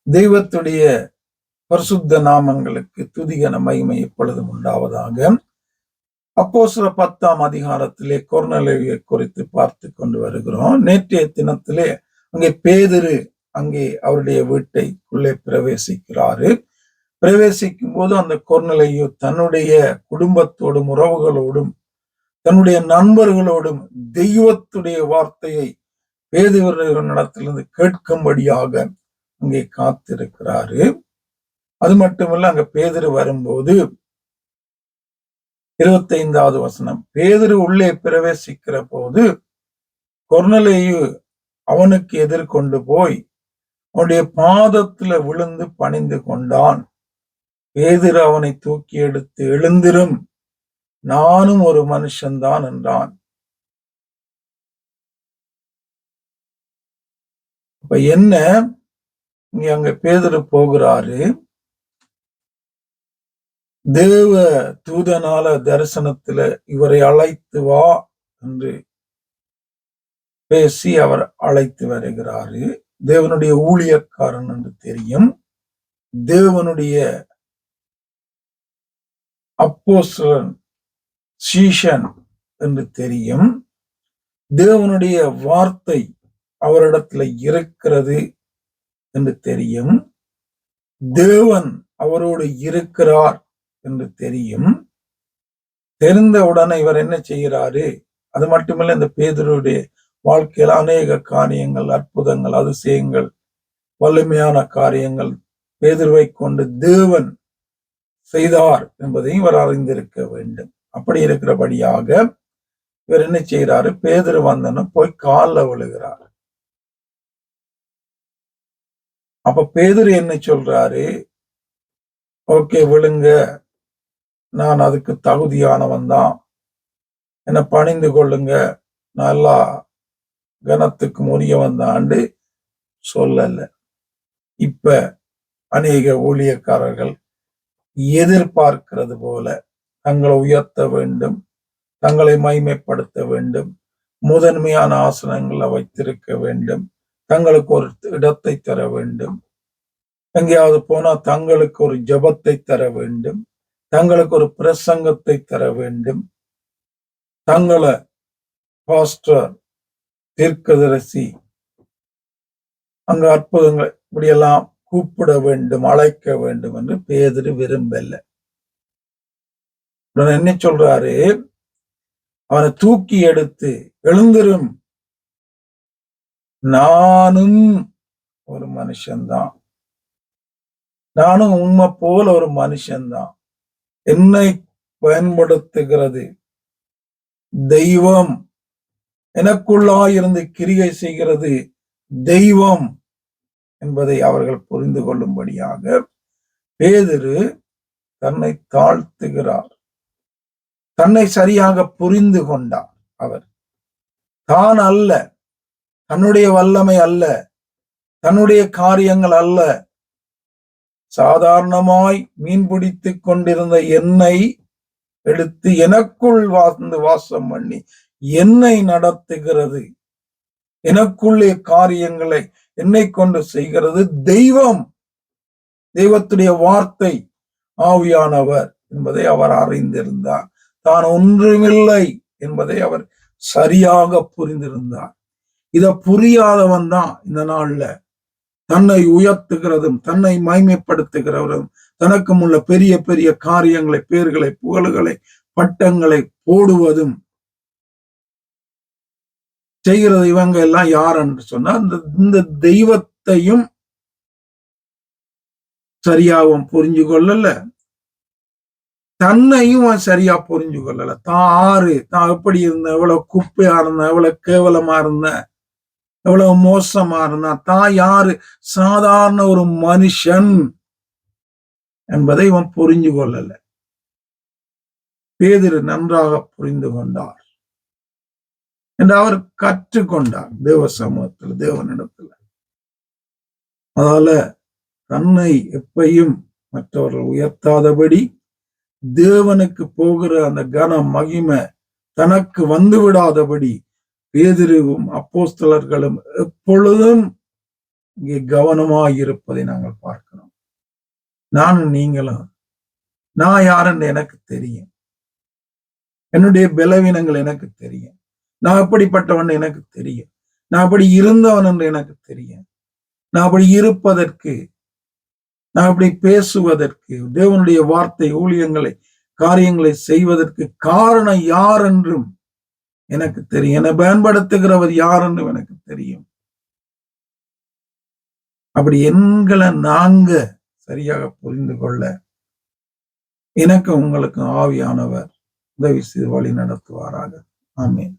தெய்வத்துடைய பரிசுத்த நாமங்களுக்கு துதிகன மகிமை எப்பொழுதும் உண்டாவதாக. அப்போஸ்தலர் 10ஆம் அதிகாரத்திலே கொர்நேலியுவை குறித்து பார்த்து கொண்டு வருகிறோம். நேற்றைய தினத்திலே அங்கே பேதுரு அங்கே அவருடைய வீட்டைக்குள்ளே பிரவேசிக்கிறாரு. பிரவேசிக்கும் போது அந்த கொர்நேலியு தன்னுடைய குடும்பத்தோடும் உறவுகளோடும் தன்னுடைய நண்பர்களோடும் தெய்வத்துடைய வார்த்தையை பேதுருவினிடத்திலிருந்து கேட்கும்படியாக அங்கே காத்திருக்கிறாரு. அது மட்டுமல்ல, அங்க பேதுரு வரும்போது 25வது வசனம், பேதுரு உள்ளே பிரவேசிக்கிற போது கொர்நேலியு அவனுக்கு எதிர்கொண்டு போய் அவனுடைய பாதத்துல விழுந்து பணிந்து கொண்டான். பேதுரு அவனை தூக்கி எடுத்து, எழுந்திரும், நானும் ஒரு மனுஷன்தான் என்றான். அப்ப என்ன, இங்க அங்க பேதுரு போகிறாரு. தேவ தூதனால தரிசனத்துல இவரை அழைத்து வா என்று பேசி அவர் அழைத்து வருகிறாரு. தேவனுடைய ஊழியக்காரன் என்று தெரியும். தேவனுடைய அப்போஸ்தலன், சீஷன் என்று தெரியும். தேவனுடைய வார்த்தை அவரிடத்துல இருக்கிறது என்று தெரியும். தேவன் அவரோடு இருக்கிறார் என்று தெரியும். தெரிந்தவுடனே இவர் என்ன செய்கிறாரு? அது மட்டுமல்ல, இந்த பேதுருடைய வாழ்க்கையில் அநேக காரியங்கள், அற்புதங்கள், அதிசயங்கள், வலிமையான காரியங்கள் பேதுருவை கொண்டு தேவன் செய்தார் என்பதையும் இவர் அறிந்திருக்க வேண்டும். அப்படி இருக்கிறபடியாக இவர் என்ன செய்கிறாரு? பேதுரு வந்தன போய் காலில் விழுகிறார். அப்ப பேதுரு என்ன சொல்றாரு? ஓகே, விழுங்க, நான் அதுக்கு தகுதியானவன் தான், என்ன பணிந்து கொள்ளுங்க, நல்லா கனத்துக்கு உரியவன் தாண்டு சொல்லல. இப்ப அநேக ஊழியக்காரர்கள் எதிர்பார்க்கிறது போல தங்களை உயர்த்த வேண்டும், தங்களை மகிமைப்படுத்த வேண்டும், முதன்மையான ஆசனங்களை வைத்திருக்க வேண்டும், தங்களுக்கு ஒரு இடத்தை தர வேண்டும், எங்கேயாவது போனா தங்களுக்கு ஒரு ஜபத்தை தர வேண்டும், தங்களுக்கு ஒரு பிரசங்கத்தை தர வேண்டும், தங்களை பாஸ்டர், தீர்க்கதரிசி, அங்க அற்புதங்கள் இப்படியெல்லாம் கூப்பிட வேண்டும், அழைக்க வேண்டும் என்று பேதுரு விரும்பல. என்ன சொல்றாரு? அவனை தூக்கி எடுத்து, எழுந்திரும், நானும் ஒரு மனுஷன்தான், நானும் உண்மை போல ஒரு மனுஷன்தான், என்னை பயன்படுத்துகிறது தெய்வம், எனக்குள்ளாயிருந்து கிரியை செய்கிறது தெய்வம் என்பதை அவர்கள் புரிந்து கொள்ளும்படியாக பேதுரு தன்னை தாழ்த்துகிறார். தன்னை சரியாக புரிந்து கொண்டார். அவர் தான் அல்ல, தன்னுடைய வல்லமை அல்ல, தன்னுடைய காரியங்கள் அல்ல, சாதாரணமாய் மீன் பிடித்துக் கொண்டிருந்த என்னை எடுத்து எனக்குள் வாழ்ந்து வாசம் பண்ணி என்னை நடத்துகிறது, எனக்குள்ளே காரியங்களை என்னை கொண்டு செய்கிறது தெய்வம், தெய்வத்துடைய வார்த்தை, ஆவியானவர் என்பதை அவர் அறிந்திருந்தார். தான் ஒன்றுமில்லை என்பதை அவர் சரியாக புரிந்திருந்தார். இத புரியாதவன் தான் இந்த நாள்ல தன்னை உயர்த்துகிறதும் தன்னை மகிமைப்படுத்துகிறவரும் தனக்கு உள்ள பெரிய பெரிய காரியங்களை, பேர்களை, புகழ்களை, பட்டங்களை போடுவதும் செய்கிறது. இவங்க எல்லாம் யார் என்று சொன்னா, இந்த தெய்வத்தையும் சரியாவும் புரிஞ்சு கொள்ளல, தன்னையும் சரியா புரிஞ்சு கொள்ளல. தான் ஆறு, தான் எப்படி இருந்த, எவ்வளவு குப்பையா இருந்த, எவ்வளவு கேவலமா இருந்த, எவ்வளவு மோசமா இருந்தா, தான் யாரு, சாதாரண ஒரு மனுஷன் என்பதை இவன் புரிஞ்சு கொள்ளல. பேதுரு நன்றாக புரிந்து கொண்டார் என்று அவர் கற்றுக்கொண்டார் தேவ சமூகத்துல, தேவனிடத்துல. அதனால தன்னை எப்பையும் மற்றவர்கள் உயர்த்தாதபடி தேவனுக்கு போகிற அந்த கன மகிமை தனக்கு வந்து விடாதபடி பேதுருவும் அப்போஸ்தலர்களும் எப்பொழுதும் இங்கே கவனமாய் இருப்பதை நாங்கள் பார்க்கிறோம். நானும் நீங்களும் நான் யாருன்னு எனக்கு தெரியும். என்னுடைய பலவீனங்கள் எனக்கு தெரியும். நான் எப்படிப்பட்டவன் எனக்கு தெரியும். நான் அப்படி இருந்தவன் என்று எனக்கு தெரியும். நான் அப்படி இருப்பதற்கு, நான் அப்படி பேசுவதற்கு, தேவனுடைய வார்த்தை ஊழியங்களை காரியங்களை செய்வதற்கு காரணம் யார் என்றும் எனக்கு தெரியும். என்னை பயன்படுத்துகிறவர் யார் என்றும் எனக்கு தெரியும். அப்படி எண்களை நாங்க சரியாக புரிந்து கொள்ள எனக்கு உங்களுக்கும் ஆவியானவர் உதவி செய்து வழி நடத்துவாராக. ஆமென்.